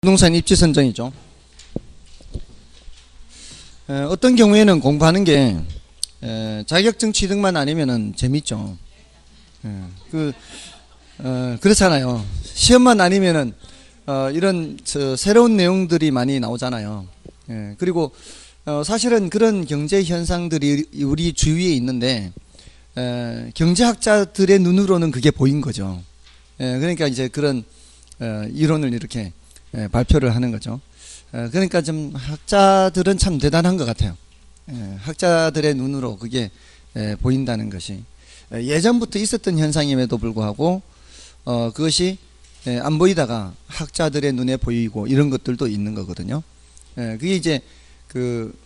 부동산 입지 선정이죠. 어떤 경우에는 공부하는 게 자격증 취득만 아니면은 재밌죠. 그렇잖아요. 시험만 아니면은 이런 새로운 내용들이 많이 나오잖아요. 그리고 사실은 그런 경제 현상들이 우리 주위에 있는데 경제학자들의 눈으로는 그게 보인 거죠. 그러니까 이제 그런 이론을 이렇게 발표를 하는 거죠. 그러니까 좀 학자들은 참 대단한 것 같아요. 학자들의 눈으로 그게 보인다는 것이 예전부터 있었던 현상임에도 불구하고 그것이 안 보이다가 학자들의 눈에 보이고 이런 것들도 있는 거거든요. 그게 이제 그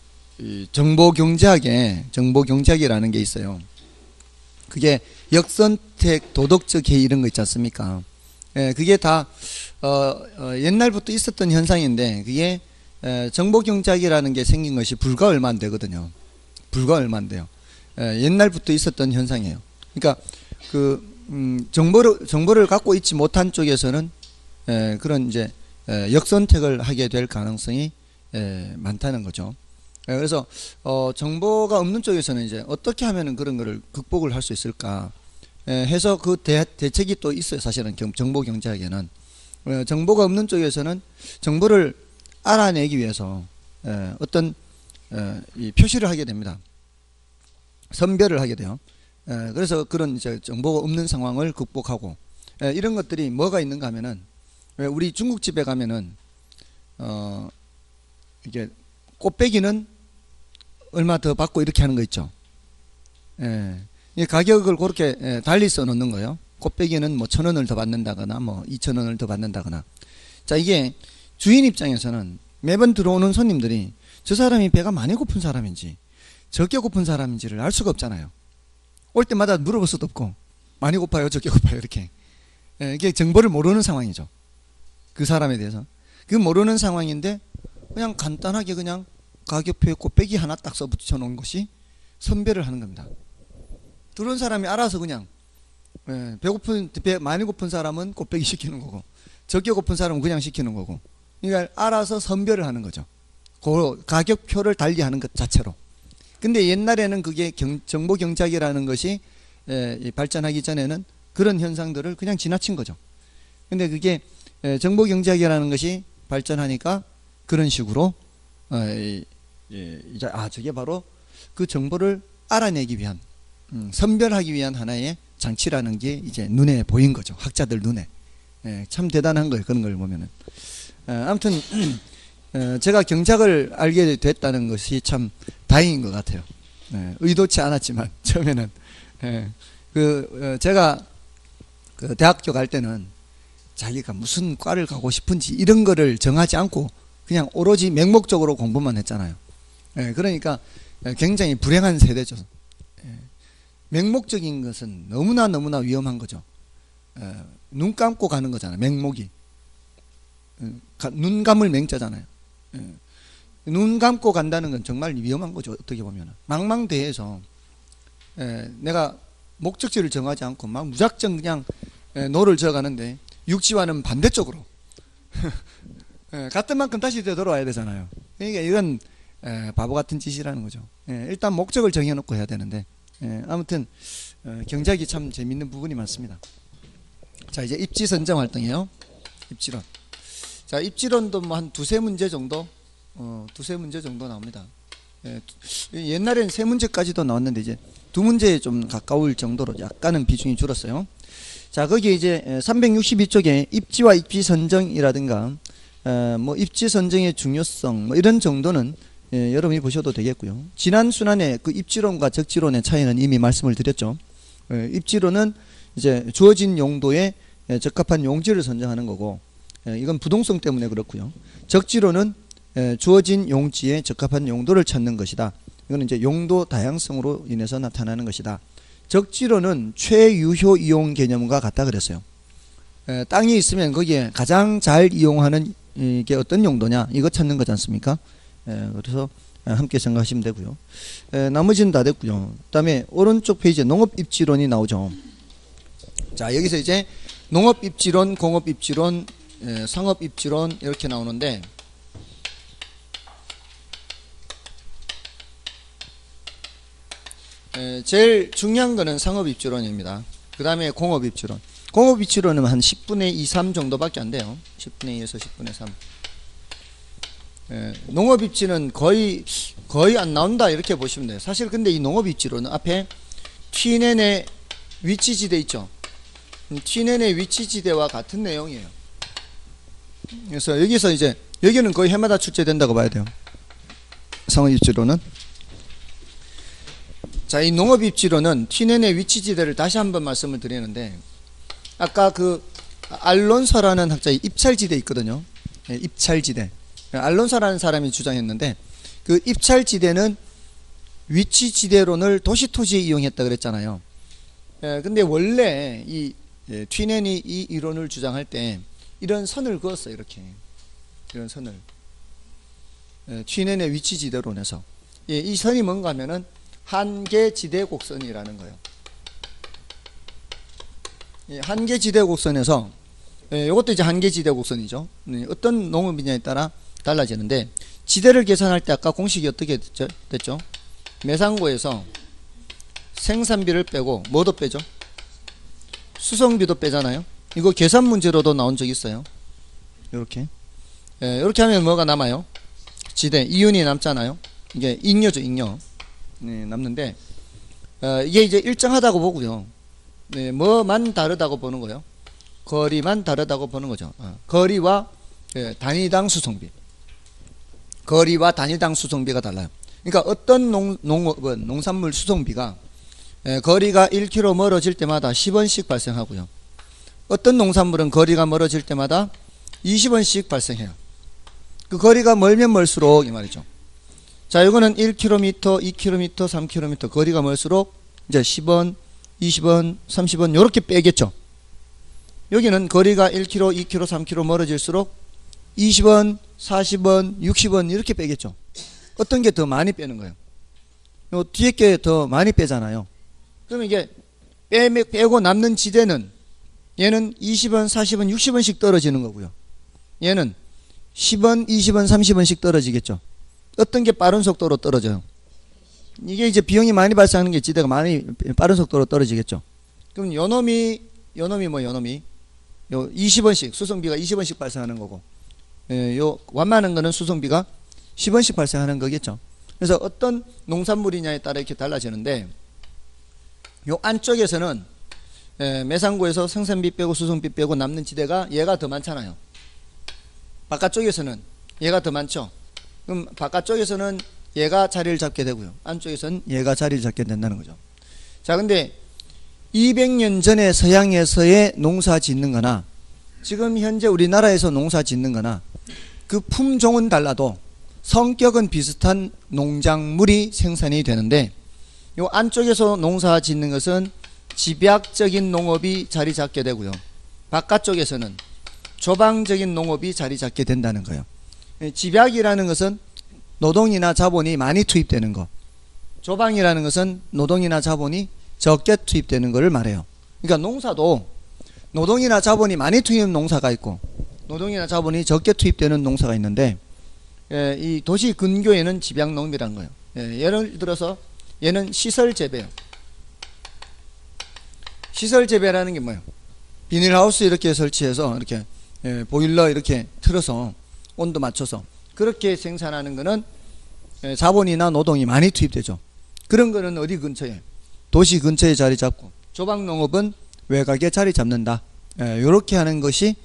정보경제학이라는 게 있어요. 그게 역선택, 도덕적 해이 이런 거 있지 않습니까? 그게 다 옛날부터 있었던 현상인데 그게 정보경제학이라는 게 생긴 것이 불과 얼마 안 되거든요. 불과 얼마 안 돼요. 옛날부터 있었던 현상이에요. 그러니까 정보를 갖고 있지 못한 쪽에서는 그런 이제 역선택을 하게 될 가능성이 많다는 거죠. 그래서 정보가 없는 쪽에서는 이제 어떻게 하면은 그런 거를 극복을 할 수 있을까 해서 그 대책이 또 있어요. 사실은 정보 경제학에는 정보가 없는 쪽에서는 정보를 알아내기 위해서 어떤 이 표시를 하게 됩니다. 선별을 하게 돼요. 그래서 그런 이제 정보가 없는 상황을 극복하고 이런 것들이 뭐가 있는가 하면은 우리 중국집에 가면은 이게 꽃배기는 얼마 더 받고 이렇게 하는 거 있죠. 이 가격을 그렇게 달리 써 놓는 거예요. 꽃배기는 뭐 1,000원을 더 받는다거나 뭐 2,000원을 더 받는다거나. 자, 이게 주인 입장에서는 매번 들어오는 손님들이 저 사람이 배가 많이 고픈 사람인지 적게 고픈 사람인지를 알 수가 없잖아요. 올 때마다 물어볼 수도 없고 많이 고파요, 적게 고파요 이렇게. 이게 정보를 모르는 상황이죠. 그 사람에 대해서. 그 모르는 상황인데 그냥 간단하게 그냥 가격표에 꽃배기 하나 딱 써 붙여 놓은 것이 선별을 하는 겁니다. 들어온 사람이 알아서 그냥 배 많이 고픈 사람은 꽃배기 시키는 거고 적게 고픈 사람은 그냥 시키는 거고 그러니까 알아서 선별을 하는 거죠. 그 가격표를 달리하는 것 자체로. 근데 옛날에는 그게 정보경제학이라는 것이 발전하기 전에는 그런 현상들을 그냥 지나친 거죠. 근데 그게 정보경제학이라는 것이 발전하니까 그런 식으로 이제 저게 바로 그 정보를 알아내기 위한 선별하기 위한 하나의 장치라는 게 이제 눈에 보인 거죠. 학자들 눈에. 참 대단한 거예요. 그런 걸 보면은. 아무튼 제가 경제학을 알게 됐다는 것이 참 다행인 것 같아요. 의도치 않았지만 처음에는 제가 그 대학교 갈 때는 자기가 무슨 과를 가고 싶은지 이런 거를 정하지 않고 그냥 오로지 맹목적으로 공부만 했잖아요. 그러니까 굉장히 불행한 세대죠. 맹목적인 것은 너무나 위험한 거죠. 눈 감고 가는 거잖아요. 맹목이. 눈 감을 맹자잖아요. 눈 감고 간다는 건 정말 위험한 거죠. 어떻게 보면 망망대해에서 내가 목적지를 정하지 않고 막 무작정 그냥 노를 저어가는데 육지와는 반대쪽으로 갔던 만큼 다시 되돌아와야 되잖아요. 그러니까 이건 바보 같은 짓이라는 거죠. 일단 목적을 정해놓고 해야 되는데 아무튼 경제학이 참 재밌는 부분이 많습니다. 자, 이제 입지 선정 활동이에요. 입지론. 자, 입지론도 뭐 한 두세 문제 정도 나옵니다. 옛날엔 세 문제까지도 나왔는데 이제 두 문제에 좀 가까울 정도로 약간은 비중이 줄었어요. 자, 거기에 이제 362쪽에 입지와 입지 선정이라든가 뭐 입지 선정의 중요성 뭐 이런 정도는 여러분이 보셔도 되겠고요. 지난 순환에 그 입지론과 적지론의 차이는 이미 말씀을 드렸죠. 입지론은 이제 주어진 용도에 적합한 용지를 선정하는 거고 이건 부동성 때문에 그렇고요. 적지론은 주어진 용지에 적합한 용도를 찾는 것이다. 이거는 이제 용도 다양성으로 인해서 나타나는 것이다. 적지론은 최유효 이용 개념과 같다 그랬어요. 땅이 있으면 거기에 가장 잘 이용하는 이게 어떤 용도냐 이거 찾는 거지 않습니까? 그래서 함께 생각하시면 되고요. 나머지는 다 됐고요. 그 다음에 오른쪽 페이지에 농업입지론이 나오죠. 자, 여기서 이제 농업입지론, 공업입지론, 상업입지론 이렇게 나오는데, 제일 중요한 거는 상업입지론입니다. 그 다음에 공업입지론. 공업입지론은 한 10분의 2, 3 정도밖에 안 돼요. 10분의 2에서 10분의 3. 농업입지는 거의 안 나온다 이렇게 보시면 돼요. 사실 근데 이 농업입지론은 앞에 T낸의 위치지대 있죠. T낸의 위치지대와 같은 내용이에요. 그래서 여기서 이제 여기는 거의 해마다 출제된다고 봐야 돼요. 상업입지론은. 자, 이 농업입지론은 T낸의 위치지대를 다시 한번 말씀을 드리는데, 아까 그 알론서라는 학자의 입찰지대 있거든요. 입찰지대. 알론서라는 사람이 주장했는데, 그 입찰지대는 위치지대론을 도시토지에 이용했다 그랬잖아요. 근데 원래 이 튀넨이 이 이론을 주장할 때 이런 선을 그었어요. 이렇게 이런 선을 튀넨의 위치지대론에서. 이 선이 뭔가 하면은 한계지대 곡선이라는 거예요. 한계지대 곡선에서, 이것도 이제 한계지대 곡선이죠. 어떤 농업이냐에 따라 달라지는데, 지대를 계산할 때 아까 공식이 어떻게 됐죠? 매상고에서 생산비를 빼고 뭐도 빼죠? 수송비도 빼잖아요. 이거 계산 문제로도 나온 적 있어요. 이렇게 이렇게 하면 뭐가 남아요? 지대, 이윤이 남잖아요. 이게 잉여죠, 잉여. 남는데, 이게 이제 일정하다고 보고요. 뭐만 다르다고 보는 거예요. 거리만 다르다고 보는 거죠. 거리와 단위당 수송비. 거리와 단위당 수송비가 달라요. 그러니까 어떤 농업은 농산물 수송비가 거리가 1km 멀어질 때마다 10원씩 발생하고요. 어떤 농산물은 거리가 멀어질 때마다 20원씩 발생해요. 그 거리가 멀면 멀수록 이 말이죠. 자, 이거는 1km, 2km, 3km 거리가 멀수록 이제 10원, 20원, 30원 이렇게 빼겠죠. 여기는 거리가 1km, 2km, 3km 멀어질수록 20원, 40원, 60원 이렇게 빼겠죠. 어떤 게 더 많이 빼는 거예요? 요 뒤에 게 더 많이 빼잖아요. 그러면 이게 빼고 남는 지대는 얘는 20원, 40원, 60원씩 떨어지는 거고요. 얘는 10원, 20원, 30원씩 떨어지겠죠. 어떤 게 빠른 속도로 떨어져요? 이게 이제 비용이 많이 발생하는 게 지대가 많이 빠른 속도로 떨어지겠죠. 그럼 요놈이 요 20원씩 수송비가 20원씩 발생하는 거고, 요 완만한 거는 수송비가 10원씩 발생하는 거겠죠. 그래서 어떤 농산물이냐에 따라 이렇게 달라지는데, 요 안쪽에서는 매상고에서 생산비 빼고 수송비 빼고 남는 지대가 얘가 더 많잖아요. 바깥쪽에서는 얘가 더 많죠. 그럼 바깥쪽에서는 얘가 자리를 잡게 되고요. 안쪽에서는 얘가 자리를 잡게 된다는 거죠. 자, 근데 200년 전에 서양에서의 농사 짓는 거나 지금 현재 우리나라에서 농사 짓는 거나 그 품종은 달라도 성격은 비슷한 농작물이 생산이 되는데, 요 안쪽에서 농사 짓는 것은 집약적인 농업이 자리 잡게 되고요. 바깥쪽에서는 조방적인 농업이 자리 잡게 된다는 거예요. 집약이라는 것은 노동이나 자본이 많이 투입되는 거, 조방이라는 것은 노동이나 자본이 적게 투입되는 것을 말해요. 그러니까 농사도 노동이나 자본이 많이 투입되는 농사가 있고 노동이나 자본이 적게 투입되는 농사가 있는데, 이 도시 근교에는 집약농업이라는 거예요. 예를 들어서 얘는 시설 재배예요. 시설 재배라는 게 뭐예요? 비닐하우스 이렇게 설치해서 이렇게 보일러 이렇게 틀어서 온도 맞춰서 그렇게 생산하는 거는 자본이나 노동이 많이 투입되죠. 그런 거는 어디 근처에? 도시 근처에 자리 잡고, 조방농업은 외곽에 자리 잡는다. 이렇게 하는 것이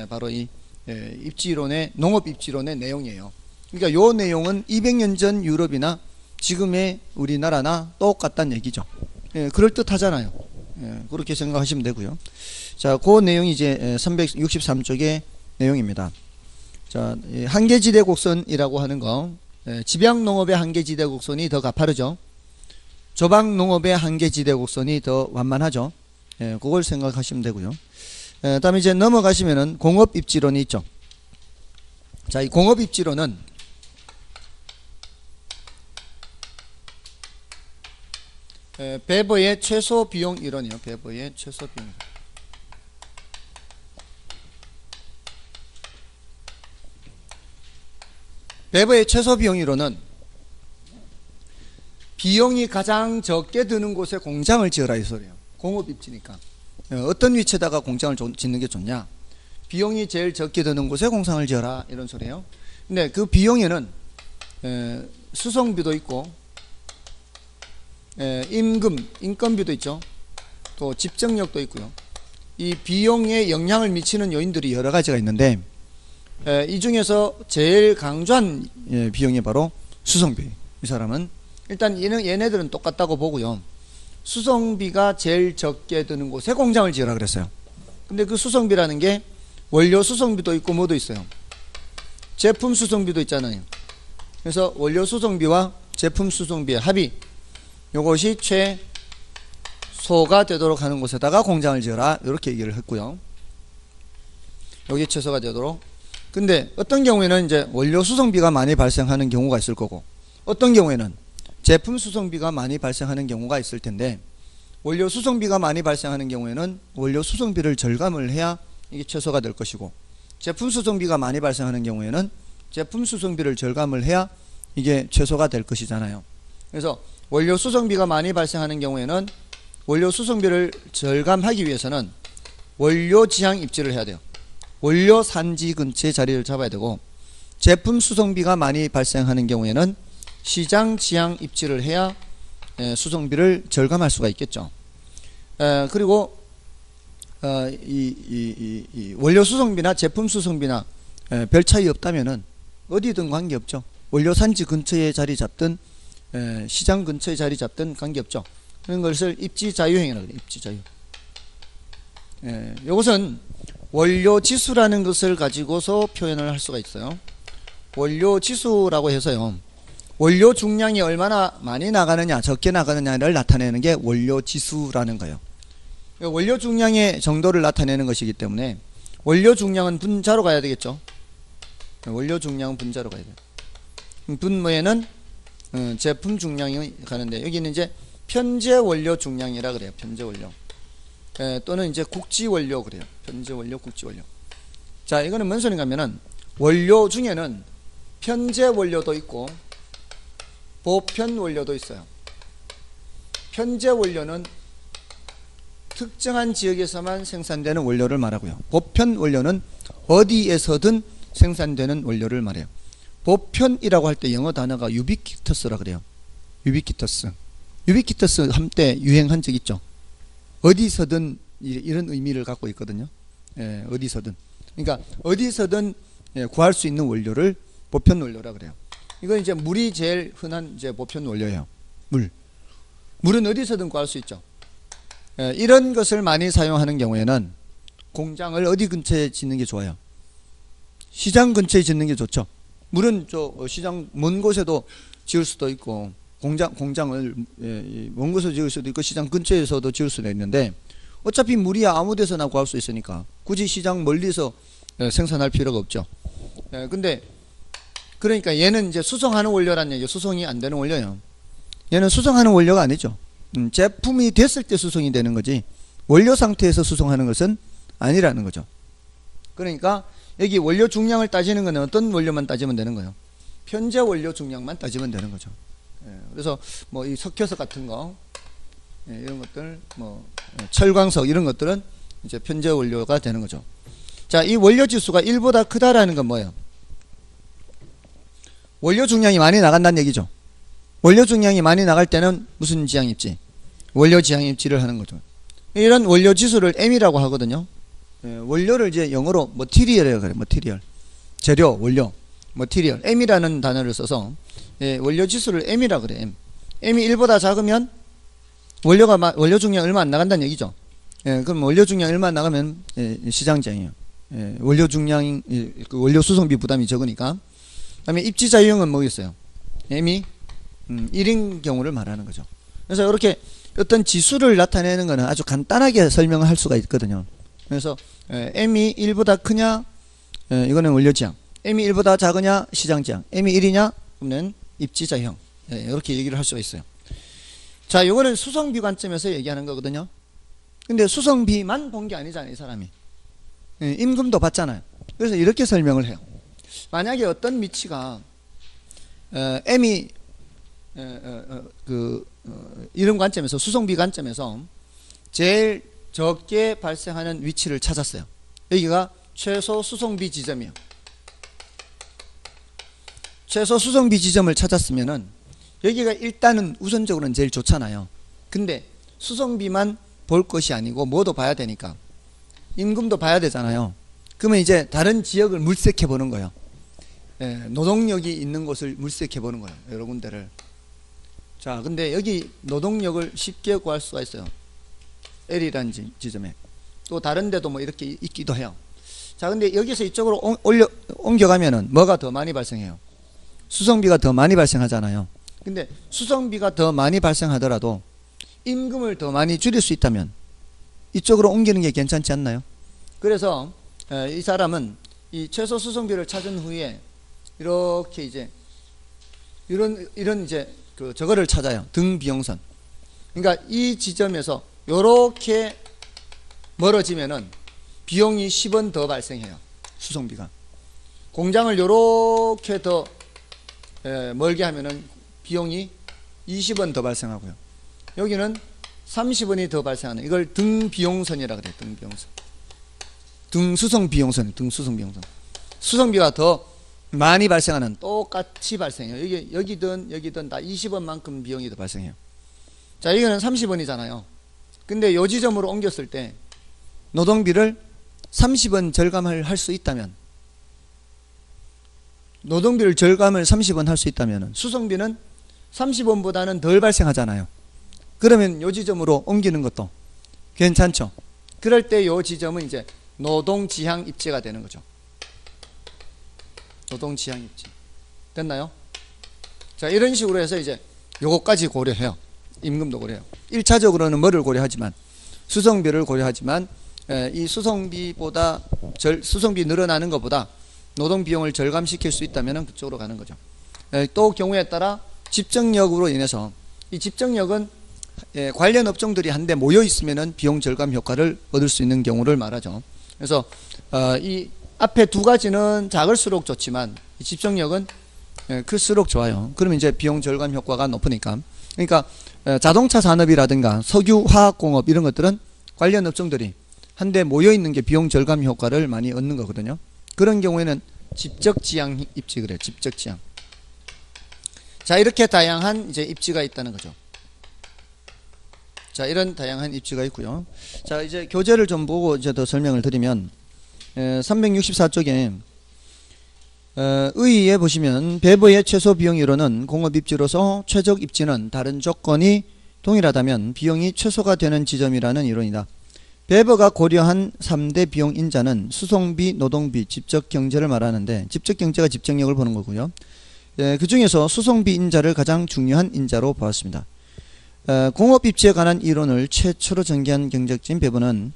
바로 이 입지론의 농업 입지론의 내용이에요. 그러니까 요 내용은 200년 전 유럽이나 지금의 우리나라나 똑같다는 얘기죠. 그럴듯하잖아요. 그렇게 생각하시면 되고요. 자, 그 내용이 이제 363쪽의 내용입니다. 자, 한계지대 곡선이라고 하는 거, 집약농업의 한계지대 곡선이 더 가파르죠. 조방농업의 한계지대 곡선이 더 완만하죠. 그걸 생각하시면 되고요. 다음에 이제 넘어가시면은 공업입지론이 있죠. 자, 이 공업입지론은 베버의 최소 비용 이론이요. 베버의 최소 비용. 배버의 최소 비용이로는 비용이 가장 적게 드는 곳에 공장을 지어라 이 소리예요. 공업 입지니까. 어떤 위치에다가 공장을 짓는 게 좋냐? 비용이 제일 적게 드는 곳에 공장을 지어라 이런 소리예요. 근데 그 비용에는 수송비도 있고 인건비도 있죠. 또 집정력도 있고요. 이 비용에 영향을 미치는 요인들이 여러 가지가 있는데 이 중에서 제일 강조한 비용이 바로 수송비. 이 사람은 일단 얘네들은 똑같다고 보고요. 수송비가 제일 적게 드는 곳에 공장을 지으라 그랬어요. 근데 그 수송비라는 게 원료 수송비도 있고 뭐도 있어요. 제품 수송비도 있잖아요. 그래서 원료 수송비와 제품 수송비의 합이 요것이 최소가 되도록 하는 곳에다가 공장을 지어라 이렇게 얘기를 했고요. 여기 최소가 되도록. 근데 어떤 경우에는 이제 원료 수송비가 많이 발생하는 경우가 있을 거고 어떤 경우에는 제품 수송비가 많이 발생하는 경우가 있을 텐데 원료 수송비가 많이 발생하는 경우에는 원료 수송비를 절감을 해야 이게 최소가 될 것이고 제품 수송비가 많이 발생하는 경우에는 제품 수송비를 절감을 해야 이게 최소가 될 것이잖아요. 그래서 원료 수송비가 많이 발생하는 경우에는 원료 수송비를 절감하기 위해서는 원료 지향 입지를 해야 돼요. 원료 산지 근처에 자리를 잡아야 되고 제품 수송비가 많이 발생하는 경우에는 시장 지향 입지를 해야 수송비를 절감할 수가 있겠죠. 그리고 이 원료 수송비나 제품 수송비나 별 차이 없다면은 어디든 관계없죠. 원료 산지 근처에 자리 잡든 시장 근처에 자리 잡든 관계없죠. 그런 것을 입지 자유행위라고 해요. 입지 자유. 이것은 원료 지수라는 것을 가지고서 표현을 할 수가 있어요. 원료 지수라고 해서요. 원료 중량이 얼마나 많이 나가느냐 적게 나가느냐를 나타내는 게 원료 지수라는 거예요. 원료 중량의 정도를 나타내는 것이기 때문에 원료 중량은 분자로 가야 되겠죠. 원료 중량은 분자로 가야 돼요. 분모에는 제품 중량이 가는데 여기는 이제 편제 원료 중량이라 그래요. 편제 원료. 또는 이제 국지 원료 그래요. 편제 원료, 국지 원료. 자, 이거는 뭔 소리인가 하면은 원료 중에는 편제 원료도 있고 보편 원료도 있어요. 편제 원료는 특정한 지역에서만 생산되는 원료를 말하고요. 보편 원료는 어디에서든 생산되는 원료를 말해요. 보편이라고 할 때 영어 단어가 유비퀴터스라 그래요. 유비퀴터스. 유비퀴터스 한때 유행한 적 있죠. 어디서든 이런 의미를 갖고 있거든요. 어디서든. 그러니까 어디서든 구할 수 있는 원료를 보편 원료라 그래요. 이건 이제 물이 제일 흔한 이제 보편 원료예요. 물은 어디서든 구할 수 있죠. 이런 것을 많이 사용하는 경우에는 공장을 어디 근처에 짓는 게 좋아요? 시장 근처에 짓는 게 좋죠. 물은 시장 먼 곳에도 지을 수도 있고 공장을 먼 곳에서 지을 수도 있고 시장 근처에서도 지을 수도 있는데 어차피 물이야 아무 데서나 구할 수 있으니까 굳이 시장 멀리서 생산할 필요가 없죠. 근데 그러니까 얘는 이제 수송하는 원료란 얘기예요. 수송이 안 되는 원료예요. 얘는 수송하는 원료가 아니죠. 제품이 됐을 때 수송이 되는 거지 원료 상태에서 수송하는 것은 아니라는 거죠. 그러니까 여기 원료 중량을 따지는 것은 어떤 원료만 따지면 되는 거예요. 편제 원료 중량만 따지면 되는 거죠. 그래서 뭐 이 석회석 같은 거 이런 것들 뭐 철광석 이런 것들은 이제 편제 원료가 되는 거죠. 자, 이 원료 지수가 1보다 크다라는 건 뭐예요? 원료 중량이 많이 나간다는 얘기죠. 원료 중량이 많이 나갈 때는 무슨 지향 입지? 원료 지향 입지를 하는 거죠. 이런 원료 지수를 M이라고 하거든요. 원료를 이제 영어로 머티리얼이라고 그래요. 머티리얼. 재료, 원료. 머티리얼. M이라는 단어를 써서 원료 지수를 M이라고 그래요. M. M이 1보다 작으면 원료 중량 얼마 안 나간다는 얘기죠. 그럼 원료 중량 얼마 안 나가면 시장 지향이에요. 원료 중량, 원료 수송비 부담이 적으니까. 그 다음에 입지 자유형은 뭐겠어요? M이 1인 경우를 말하는 거죠. 그래서 이렇게 어떤 지수를 나타내는 것은 아주 간단하게 설명을 할 수가 있거든요. 그래서 M이 1보다 크냐? 이거는 원료 지향. M이 1보다 작으냐? 시장 지향. M이 1이냐? 그러면 입지 자유형. 이렇게 얘기를 할 수가 있어요. 자, 이거는 수송비 관점에서 얘기하는 거거든요. 근데 수송비만 본 게 아니잖아요, 이 사람이. 임금도 받잖아요. 그래서 이렇게 설명을 해요. 만약에 어떤 미치가 M이 이런 관점에서 수송비 관점에서 제일 적게 발생하는 위치를 찾았어요. 여기가 최소 수송비 지점이에요. 최소 수송비 지점을 찾았으면은 여기가 일단은 우선적으로는 제일 좋잖아요. 근데 수송비만 볼 것이 아니고 뭐도 봐야 되니까 임금도 봐야 되잖아요. 그러면 이제 다른 지역을 물색해 보는 거예요. 노동력이 있는 곳을 물색해 보는 거예요. 여러 군데를. 자, 근데 여기 노동력을 쉽게 구할 수가 있어요. L이라는 지점에. 또 다른 데도 뭐 이렇게 있기도 해요. 자, 근데 여기서 이쪽으로 옮겨가면은 뭐가 더 많이 발생해요? 수송비가 더 많이 발생하잖아요. 근데 수송비가 더 많이 발생하더라도 임금을 더 많이 줄일 수 있다면 이쪽으로 옮기는 게 괜찮지 않나요? 그래서 이 사람은 이 최소 수송비를 찾은 후에 이렇게 이제 이런 이제 저거를 찾아요. 등 비용선. 그러니까 이 지점에서 요렇게 멀어지면은 비용이 10원 더 발생해요. 수송비가. 공장을 요렇게 더 멀게 하면은 비용이 20원 더 발생하고요. 여기는 30원이 더 발생하는, 이걸 등 비용선이라고 그래요. 등 비용선. 등 수송 비용선. 등 수송 비용선. 수송비가 더 많이 발생하는, 똑같이 발생해요. 이게 여기든 다 20원만큼 비용이 더 발생해요. 자, 이거는 30원이잖아요. 근데 요 지점으로 옮겼을 때 노동비를 30원 절감을 할 수 있다면, 노동비를 절감을 30원 할 수 있다면 수송비는 30원보다는 덜 발생하잖아요. 그러면 요 지점으로 옮기는 것도 괜찮죠. 그럴 때 요 지점은 이제 노동지향 입지가 되는 거죠. 노동지향 입지. 됐나요? 자, 이런 식으로 해서 이제 요거까지 고려해요. 임금도 고려해요. 1차적으로는 뭐를 고려하지만, 수송비를 고려하지만, 이 수송비보다 수송비 늘어나는 것보다 노동 비용을 절감시킬 수 있다면 그쪽으로 가는 거죠. 또 경우에 따라 집정력으로 인해서, 이 집정력은 관련 업종들이 한데 모여 있으면은 비용 절감 효과를 얻을 수 있는 경우를 말하죠. 그래서 이 앞에 두 가지는 작을수록 좋지만 이 집정력은 클수록 좋아요. 그러면 이제 비용 절감 효과가 높으니까. 그러니까 자동차 산업이라든가 석유 화학공업 이런 것들은 관련 업종들이 한데 모여 있는 게 비용 절감 효과를 많이 얻는 거거든요. 그런 경우에는 집적지향 입지 그래요. 집적지향. 자, 이렇게 다양한 이제 입지가 있다는 거죠. 자, 이런 다양한 입지가 있고요. 자, 이제 교재를 좀 보고 이제 더 설명을 드리면 364쪽에 의의에 보시면 배부의 최소 비용 이론은 공업 입지로서 최적 입지는 다른 조건이 동일하다면 비용이 최소가 되는 지점이라는 이론이다. 배버가 고려한 3대 비용 인자는 수송비, 노동비, 집적 경제를 말하는데, 집적 경제가 집정력을 보는 거고요. 그 중에서 수송비 인자를 가장 중요한 인자로 보았습니다. 공업 입지에 관한 이론을 최초로 전개한 경제학자인 배버는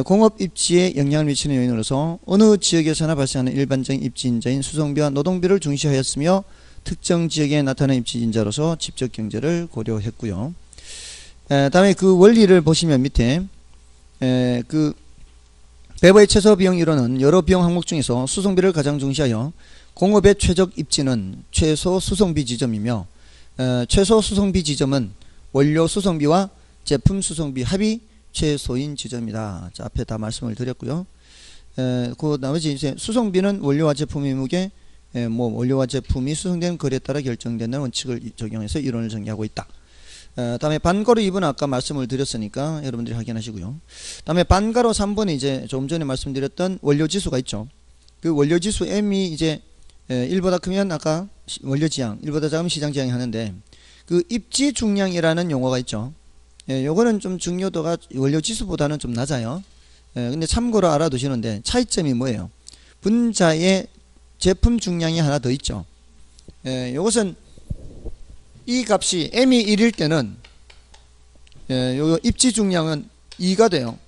공업 입지에 영향을 미치는 요인으로서 어느 지역에서나 발생하는 일반적인 입지 인자인 수송비와 노동비를 중시하였으며 특정 지역에 나타나는 입지 인자로서 집적 경제를 고려했고요. 다음에 그 원리를 보시면 밑에 그 배버의 최소 비용 이론은 여러 비용 항목 중에서 수송비를 가장 중시하여 공업의 최적 입지는 최소 수송비 지점이며 최소 수송비 지점은 원료 수송비와 제품 수송비 합이 최소인 지점이다. 자, 앞에 다 말씀을 드렸고요. 그 나머지 이제 수송비는 원료와 제품의 무게, 원료와 제품이 수송된 거래에 따라 결정되는 원칙을 적용해서 이론을 전개하고 있다. 다음에 반가로 2번 아까 말씀을 드렸으니까 여러분들이 확인하시고요. 다음에 반가로 3번에 이제 조금 전에 말씀드렸던 원료지수가 있죠. 그 원료지수 M이 이제 1보다 크면 아까 원료지향, 1보다 작으면 시장지향이 하는데, 그 입지 중량이라는 용어가 있죠. 요거는 좀 중요도가 원료지수보다는 좀 낮아요. 근데 참고로 알아두시는데 차이점이 뭐예요? 분자에 제품 중량이 하나 더 있죠. 요것은 이 값이 M이 1일 때는 요 입지 중량은 2가 돼요.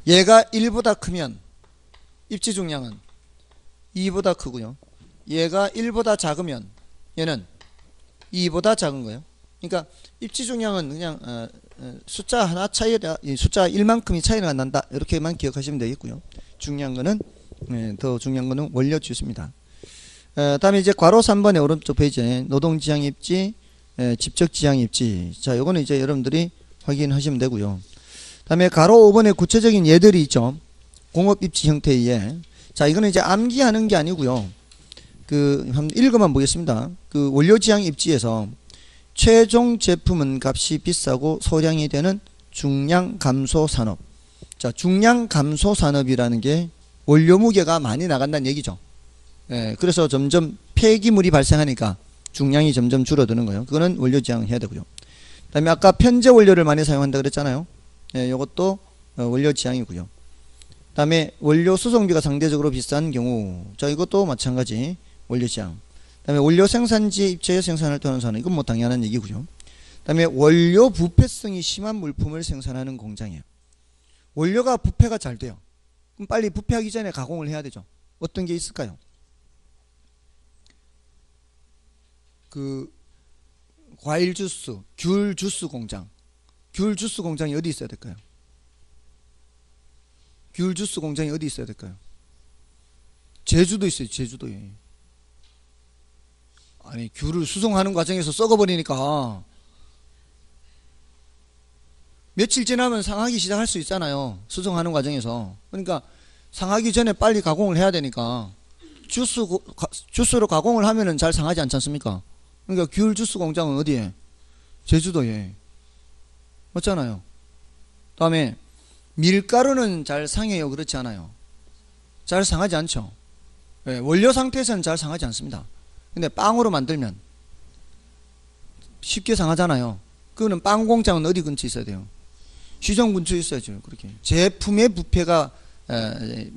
얘가 1보다 크면 입지 중량은 2보다 크고요. 얘가 1보다 작으면 얘는 2보다 작은 거예요. 그러니까 입지 중량은 그냥 숫자 하나 차이가, 숫자 1만큼이 차이가 난다, 이렇게만 기억하시면 되겠고요. 중요한 거는 더 중요한 거는 원료 주수입니다. 다음에 이제 괄호 3번의 오른쪽 페이지에 노동지향 입지, 집적지향 입지. 자, 요거는 이제 여러분들이 확인하시면 되고요. 다음에 괄호 5번에 구체적인 예들이 있죠. 공업 입지 형태에 의해. 자, 이거는 이제 암기하는 게 아니고요. 한번 읽어만 보겠습니다. 원료지향 입지에서 최종 제품은 값이 비싸고 소량이 되는 중량 감소 산업. 자, 중량 감소 산업이라는 게 원료 무게가 많이 나간다는 얘기죠. 그래서 점점 폐기물이 발생하니까 중량이 점점 줄어드는 거예요. 그거는 원료 지향해야 되고요. 그 다음에 아까 편제 원료를 많이 사용한다 그랬잖아요. 이것도 원료 지향이고요. 그 다음에 원료 수송비가 상대적으로 비싼 경우, 자, 이것도 마찬가지 원료 지향. 그 다음에 원료 생산지에 입체해 생산을 하는 산업, 이건 뭐 당연한 얘기고요. 그 다음에 원료 부패성이 심한 물품을 생산하는 공장이에요. 원료가 부패가 잘 돼요. 그럼 빨리 부패하기 전에 가공을 해야 되죠. 어떤 게 있을까요? 과일 주스, 귤 주스 공장. 귤 주스 공장이 어디 있어야 될까요? 귤 주스 공장이 어디 있어야 될까요? 제주도 있어요. 제주도에. 아니, 귤을 수송하는 과정에서 썩어버리니까 며칠 지나면 상하기 시작할 수 있잖아요. 수송하는 과정에서. 그러니까 상하기 전에 빨리 가공을 해야 되니까 주스로 가공을 하면은 잘 상하지 않지 않습니까? 그러니까 귤 주스 공장은 어디에? 제주도에. 맞잖아요. 다음에 밀가루는 잘 상해요? 그렇지 않아요? 잘 상하지 않죠? 원료 상태에서는 잘 상하지 않습니다. 근데 빵으로 만들면 쉽게 상하잖아요. 그거는 빵 공장은 어디 근처에 있어야 돼요? 시장 근처에 있어야죠. 그렇게 제품의 부패가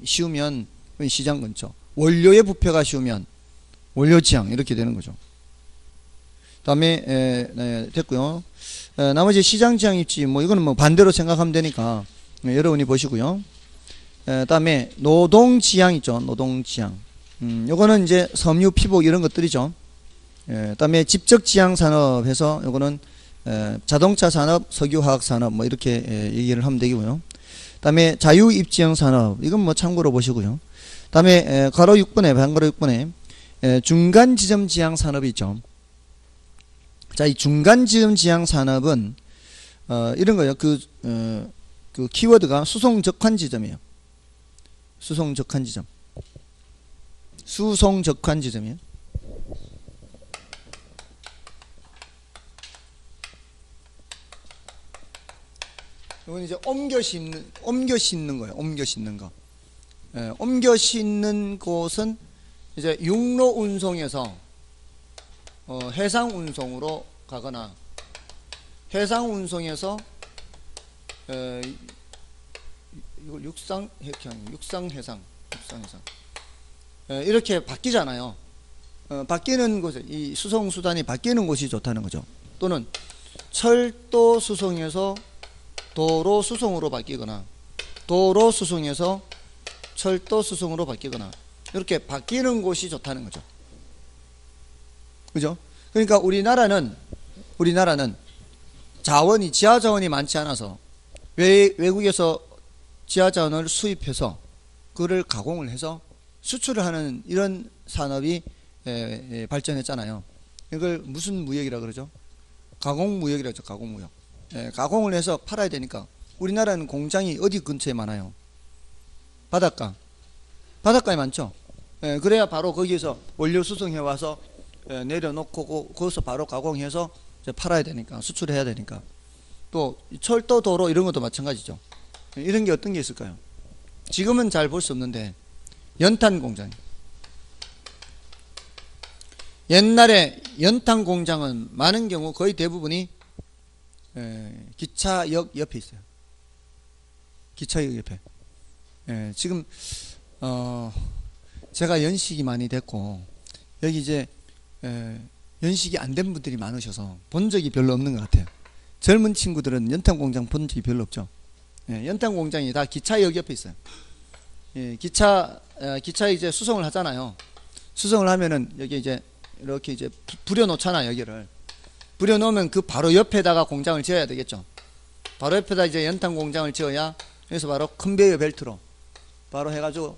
쉬우면 시장 근처, 원료의 부패가 쉬우면 원료 지향, 이렇게 되는 거죠. 다음에 됐고요. 나머지 시장 지향 입지, 뭐 이거는 뭐 반대로 생각하면 되니까 여러분이 보시고요. 다음에 노동 지향 있죠. 노동 지향. 요거는 이제 섬유, 피복 이런 것들이죠. 다음에 집적 지향 산업에서 요거는 자동차 산업, 석유화학 산업 뭐 이렇게 얘기를 하면 되고요. 다음에 자유 입지형 산업, 이건 뭐 참고로 보시고요. 다음에 괄호 6번에 반괄호 6번에 중간 지점 지향 산업이 있죠. 자, 이 중간 지점 지향 산업은 이런 거예요. 그 키워드가 수송 적환 지점이에요. 수송 적환 지점. 수송 적환 지점이에요. 이건 이제 옮겨 싣는 거예요. 옮겨 싣는 거. 옮겨 싣는 곳은 이제 육로 운송에서 해상 운송으로 가거나, 해상 운송에서 이걸 육상 해상 이렇게 바뀌잖아요. 바뀌는 곳에 이 수송 수단이 바뀌는 곳이 좋다는 거죠. 또는 철도 수송에서 도로 수송으로 바뀌거나, 도로 수송에서 철도 수송으로 바뀌거나, 이렇게 바뀌는 곳이 좋다는 거죠. 그죠? 그러니까 우리나라는 자원이, 지하 자원이 많지 않아서 외국에서 지하 자원을 수입해서 그를 가공을 해서 수출을 하는 이런 산업이 발전했잖아요. 이걸 무슨 무역이라 그러죠? 가공무역이라고 하죠. 가공무역. 가공을 해서 팔아야 되니까 우리나라는 공장이 어디 근처에 많아요? 바닷가에 많죠. 그래야 바로 거기에서 원료 수송해 와서 내려놓고 거기서 바로 가공해서 이제 팔아야 되니까, 수출해야 되니까. 또 철도, 도로 이런 것도 마찬가지죠. 이런 게 어떤 게 있을까요? 지금은 잘 볼 수 없는데 연탄 공장. 옛날에 연탄 공장은 많은 경우 거의 대부분이 기차역 옆에 있어요. 기차역 옆에. 지금 제가 연식이 많이 됐고 여기 이제 연식이 안 된 분들이 많으셔서 본 적이 별로 없는 것 같아요. 젊은 친구들은 연탄 공장 본 적이 별로 없죠. 연탄 공장이 다 기차역 옆에 있어요. 기차에 이제 수송을 하잖아요. 수송을 하면은 여기 이제 이렇게 이제 부려 놓잖아요. 여기를 부려 놓으면 그 바로 옆에다가 공장을 지어야 되겠죠. 바로 옆에다 이제 연탄 공장을 지어야, 여기서 바로 컨베이어 벨트로 바로 해가지고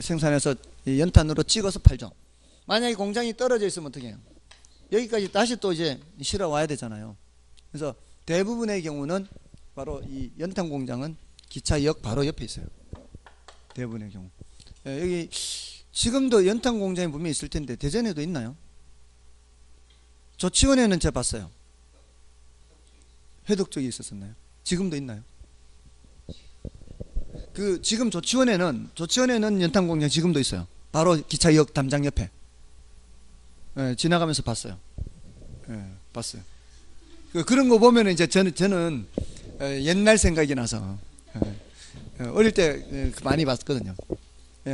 생산해서 연탄으로 찍어서 팔죠. 만약에 공장이 떨어져 있으면 어떻게 해요? 여기까지 다시 또 이제 실어 와야 되잖아요. 그래서 대부분의 경우는 바로 이 연탄 공장은 기차역 바로 옆에 있어요. 대부분의 경우. 여기 지금도 연탄 공장이 분명히 있을 텐데 대전에도 있나요? 조치원에는 제가 봤어요. 회덕 쪽에 있었었나요? 지금도 있나요? 지금 조치원에는 연탄 공장 지금도 있어요. 바로 기차역 담장 옆에. 지나가면서 봤어요. 봤어요. 그런 거 보면 이제 저는 옛날 생각이 나서 어릴 때 많이 봤거든요.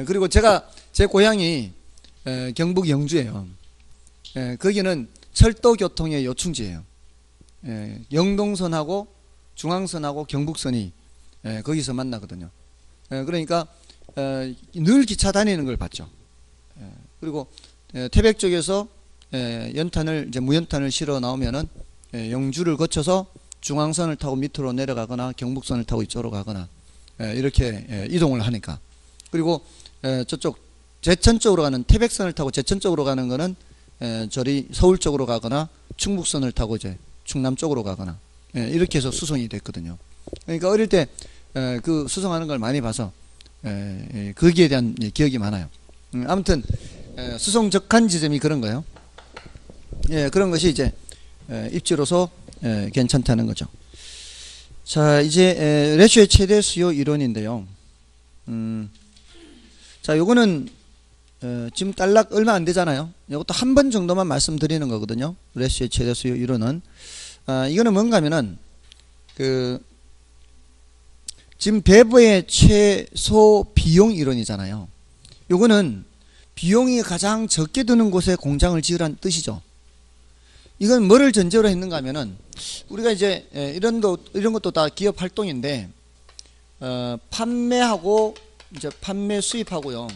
그리고 제 고향이 경북 영주예요. 거기는 철도교통의 요충지예요. 영동선하고 중앙선하고 경북선이 거기서 만나거든요. 그러니까 늘 기차 다니는 걸 봤죠. 그리고 태백 쪽에서 이제 무연탄을 실어 나오면은 영주를 거쳐서 중앙선을 타고 밑으로 내려가거나 경북선을 타고 이쪽으로 가거나 이렇게 이동을 하니까. 그리고 저쪽 제천 쪽으로 가는 태백선을 타고 제천 쪽으로 가는 거는 저리 서울 쪽으로 가거나 충북선을 타고 이제 충남 쪽으로 가거나 이렇게 해서 수송이 됐거든요. 그러니까 어릴 때 그 수송하는 걸 많이 봐서 거기에 대한 기억이 많아요. 아무튼 수송적한 지점이 그런 거예요. 그런 것이 이제 입지로서 괜찮다는 거죠. 자, 이제 레시오의 최대 수요 이론인데요. 자, 요거는 지금 딸락 얼마 안 되잖아요. 이것도 한 번 정도만 말씀드리는 거거든요. 레시오의 최대 수요 이론은 이거는 뭔가 하면은 지금 배부의 최소 비용 이론이잖아요. 요거는 비용이 가장 적게 드는 곳에 공장을 지으라는 뜻이죠. 이건 뭐를 전제로 했는가 하면은 우리가 이제 이런 것도 다 기업 활동인데 판매하고 이제 판매 수입하고요.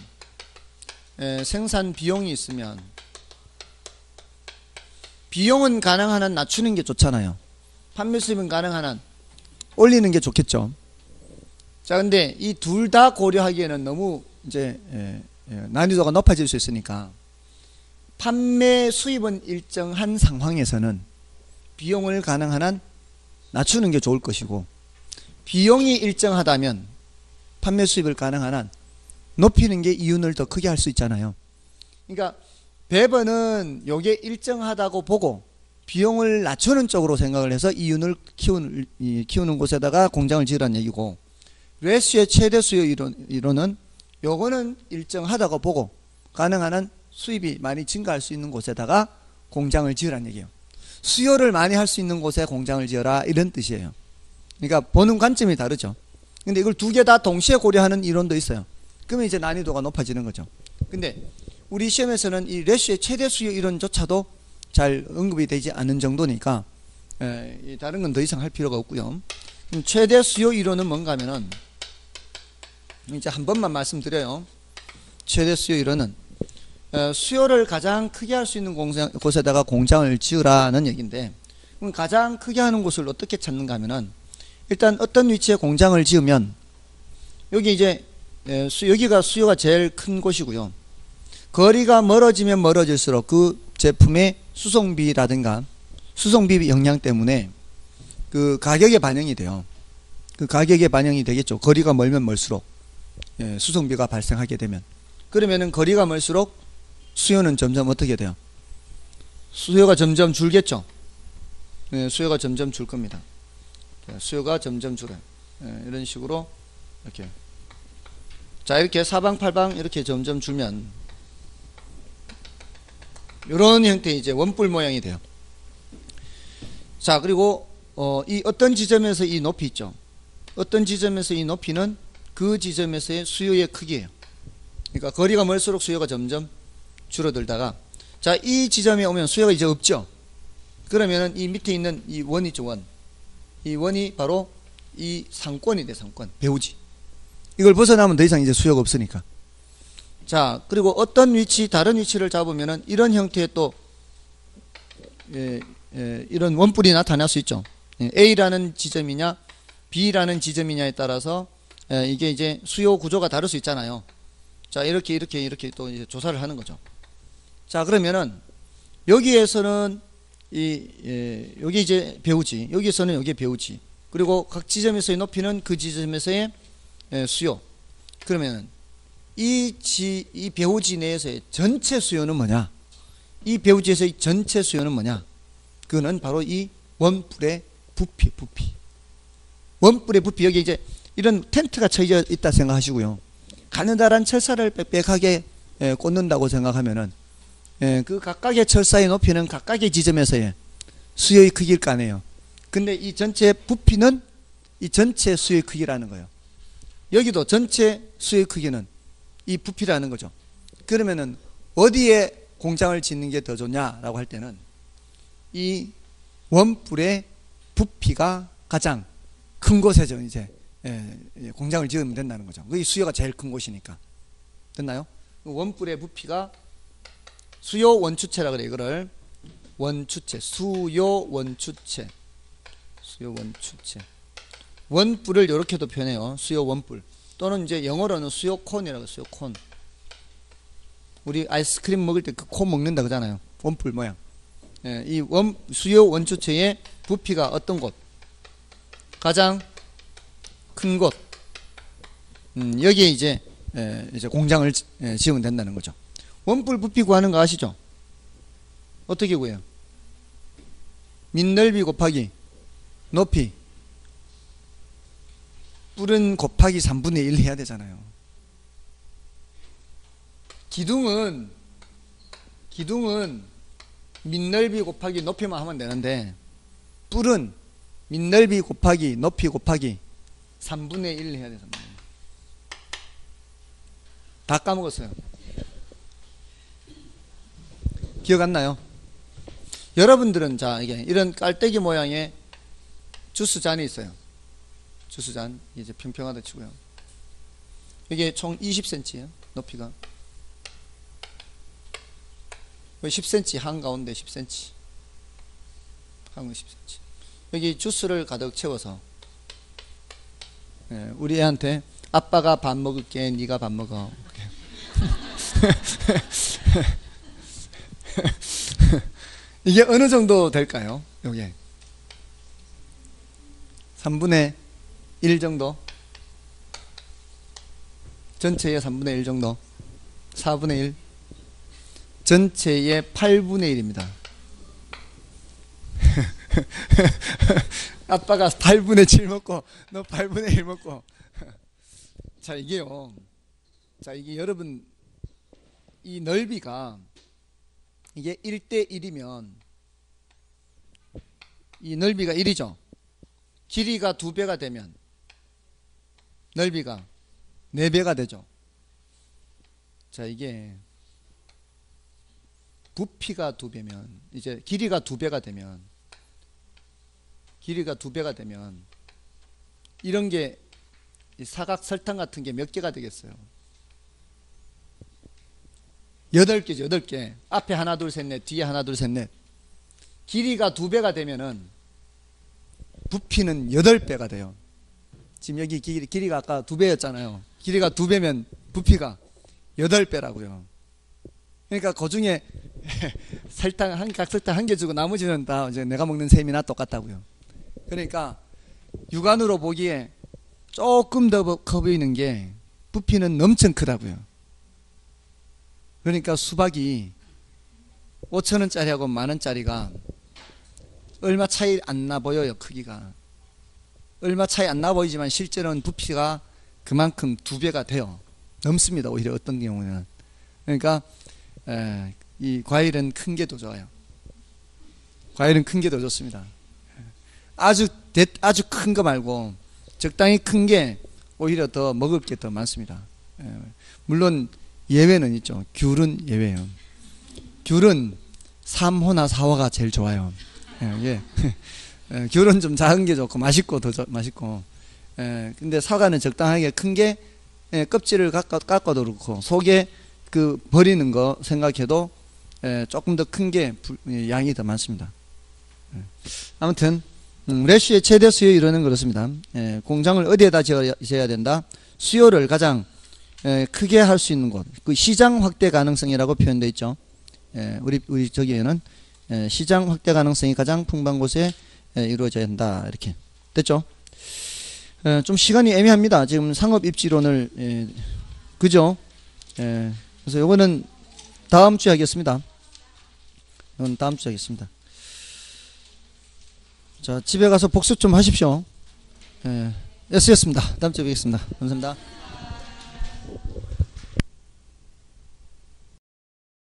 생산 비용이 있으면 비용은 가능한 한 낮추는 게 좋잖아요. 판매 수입은 가능한 한 올리는 게 좋겠죠. 자, 근데 이 둘 다 고려하기에는 너무 이제 난이도가 높아질 수 있으니까 판매 수입은 일정한 상황에서는 비용을 가능한 한 낮추는 게 좋을 것이고, 비용이 일정하다면 판매 수입을 가능한 한 높이는 게 이윤을 더 크게 할 수 있잖아요. 그러니까 배번은 요게 일정하다고 보고 비용을 낮추는 쪽으로 생각을 해서 이윤을 키우는 곳에다가 공장을 지으라는 얘기고, 레시오의 최대 수요 이론은 요거는 일정하다고 보고 가능한 한 수입이 많이 증가할 수 있는 곳에다가 공장을 지으라는 얘기예요. 수요를 많이 할 수 있는 곳에 공장을 지어라, 이런 뜻이에요. 그러니까 보는 관점이 다르죠. 근데 이걸 두 개 다 동시에 고려하는 이론도 있어요. 그러면 이제 난이도가 높아지는 거죠. 근데 우리 시험에서는 이 레시오의 최대 수요 이론조차도 잘 언급이 되지 않은 정도니까 다른 건 더 이상 할 필요가 없고요. 최대 수요 이론은 뭔가 하면은 이제 한 번만 말씀드려요. 최대 수요 이론은 수요를 가장 크게 할 수 있는 곳에다가 공장을 지으라는 얘기인데, 그럼 가장 크게 하는 곳을 어떻게 찾는가 하면은 일단 어떤 위치에 공장을 지으면 여기 이제 여기가 수요가 제일 큰 곳이고요. 거리가 멀어지면 멀어질수록 그 제품의 수송비라든가 수송비 영향 때문에 그 가격에 반영이 돼요. 그 가격에 반영이 되겠죠. 거리가 멀면 멀수록 수송비가 발생하게 되면, 그러면은 거리가 멀수록 수요는 점점 어떻게 돼요? 수요가 점점 줄겠죠. 수요가 점점 줄 겁니다. 수요가 점점 줄어요. 이런 식으로 이렇게, 자, 이렇게 사방팔방 이렇게 점점 줄면 이런 형태의 이제 원뿔 모양이 돼요. 자, 그리고 이 어떤 지점에서 이 높이 있죠. 어떤 지점에서 이 높이는 그 지점에서의 수요의 크기예요. 그러니까 거리가 멀수록 수요가 점점 줄어들다가, 자, 이 지점에 오면 수요가 이제 없죠. 그러면은 이 밑에 있는 이 원 있죠, 원. 이 원이 바로 이 상권이 돼, 상권. 배우지. 이걸 벗어나면 더 이상 이제 수요가 없으니까. 자, 그리고 어떤 위치, 다른 위치를 잡으면은 이런 형태의 또 이런 원뿔이 나타날 수 있죠. A라는 지점이냐 B라는 지점이냐에 따라서 이게 이제 수요 구조가 다를 수 있잖아요. 자, 이렇게 또 이제 조사를 하는 거죠. 자, 그러면은 여기에서는 여기 이제 배우지, 여기에서는 여기 배우지, 그리고 각 지점에서의 높이는 그 지점에서의 수요. 그러면 이 배우지 내에서의 전체 수요는 뭐냐? 이 배우지에서의 전체 수요는 뭐냐? 그거는 바로 이 원뿔의 부피. 원뿔의 부피. 여기 이제 이런 텐트가 쳐져 있다 생각하시고요. 가느다란 철사를 빽빽하게 꽂는다고 생각하면은 그 각각의 철사의 높이는 각각의 지점에서의 수요의 크기일 거 아니에요. 근데 이 전체 부피는 이 전체 수요의 크기라는 거예요. 여기도 전체 수요의 크기는 이 부피라는 거죠. 그러면은 어디에 공장을 짓는 게 더 좋냐라고 할 때는 이 원뿔의 부피가 가장 큰 곳에서 이제 공장을 지으면 된다는 거죠. 그게 수요가 제일 큰 곳이니까. 됐나요? 원뿔의 부피가 수요 원추체라 그래. 이거를 원추체, 수요 원추체. 원뿔을 이렇게도 표현해요. 수요 원뿔. 또는 이제 영어로는 수요 콘이라고. 수요 콘. 우리 아이스크림 먹을 때 그 콘 먹는다 그러잖아요. 원뿔 모양. 이 수요 원추체의 부피가 어떤 곳? 가장 큰 곳. 여기에 이제 공장을 지으면 된다는 거죠. 원뿔 부피 구하는 거 아시죠? 어떻게 구해요? 밑넓이 곱하기 높이. 뿔은 곱하기 3분의 1 해야 되잖아요. 기둥은 밑넓이 곱하기 높이만 하면 되는데, 뿔은 밑넓이 곱하기 높이 곱하기 3분의 1 해야 돼서 다 까먹었어요. 기억 안 나요? 여러분들은 자, 이게 이런 깔때기 모양의 주스잔이 있어요. 주스잔 이제 평평하다 치고요. 이게 총 20cm예요. 높이가 10cm, 한가운데 10cm, 한가운데 10cm. 여기 주스를 가득 채워서 우리 애한테 아빠가 밥 먹을게, 네가 밥 먹어. 이게 어느 정도 될까요? 요게 3분의 1 정도? 전체의 3분의 1 정도? 4분의 1? 전체의 8분의 1입니다. 아빠가 8분의 7 먹고 너 8분의 1 먹고. 자, 이게요. 자, 이게 여러분 이 넓이가 이게 1대 1이면 이 넓이가 1이죠. 길이가 2배가 되면 넓이가 4배가 되죠. 자, 이게 부피가 2배면 이제 길이가 2배가 되면 이런 게 사각 설탕 같은 게 몇 개가 되겠어요? 8개죠. 8개. 앞에 하나 둘 셋 넷, 뒤에 하나 둘 셋 넷. 길이가 2배가 되면은 부피는 8배가 돼요. 지금 여기 길이가 아까 2배였잖아요. 길이가 2배면 부피가 8배라고요. 그러니까 그 중에 각설탕 한 개 주고 나머지는 다 이제 내가 먹는 셈이나 똑같다고요. 그러니까 육안으로 보기에 조금 더 커 보이는 게 부피는 엄청 크다고요. 그러니까 수박이 5,000원짜리하고 만원짜리가 얼마 차이 안 나 보여요. 크기가 얼마 차이 안 나 보이지만 실제로는 부피가 그만큼 2배가 돼요. 넘습니다. 오히려 어떤 경우는. 그러니까 이 과일은 큰 게 더 좋아요. 과일은 큰 게 더 좋습니다. 아주 큰 거 말고 적당히 큰 게 오히려 더 먹을 게 더 많습니다. 물론 예외는 있죠. 귤은 예외예요. 귤은 3호나 4호가 제일 좋아요. 귤은 좀 작은 게 좋고 맛있고 더 맛있고. 근데 사과는 적당하게 큰 게 껍질을 깎아도 그렇고 속에 그 버리는 거 생각해도 조금 더 큰 게 양이 더 많습니다. 아무튼 래쉬의 최대 수요 이론은 그렇습니다. 공장을 어디에다 지어야 된다? 수요를 가장 크게 할 수 있는 곳, 그 시장 확대 가능성이라고 표현되어 있죠. 우리 저기에는 시장 확대 가능성이 가장 풍부한 곳에 이루어져야 한다 이렇게 됐죠. 좀 시간이 애매합니다. 지금 상업 입지론을 그죠? 그래서 요거는 다음 주에 하겠습니다. 이건 다음 주에 하겠습니다. 자, 집에 가서 복습 좀 하십시오. S였습니다. 다음 주에 뵙겠습니다. 감사합니다.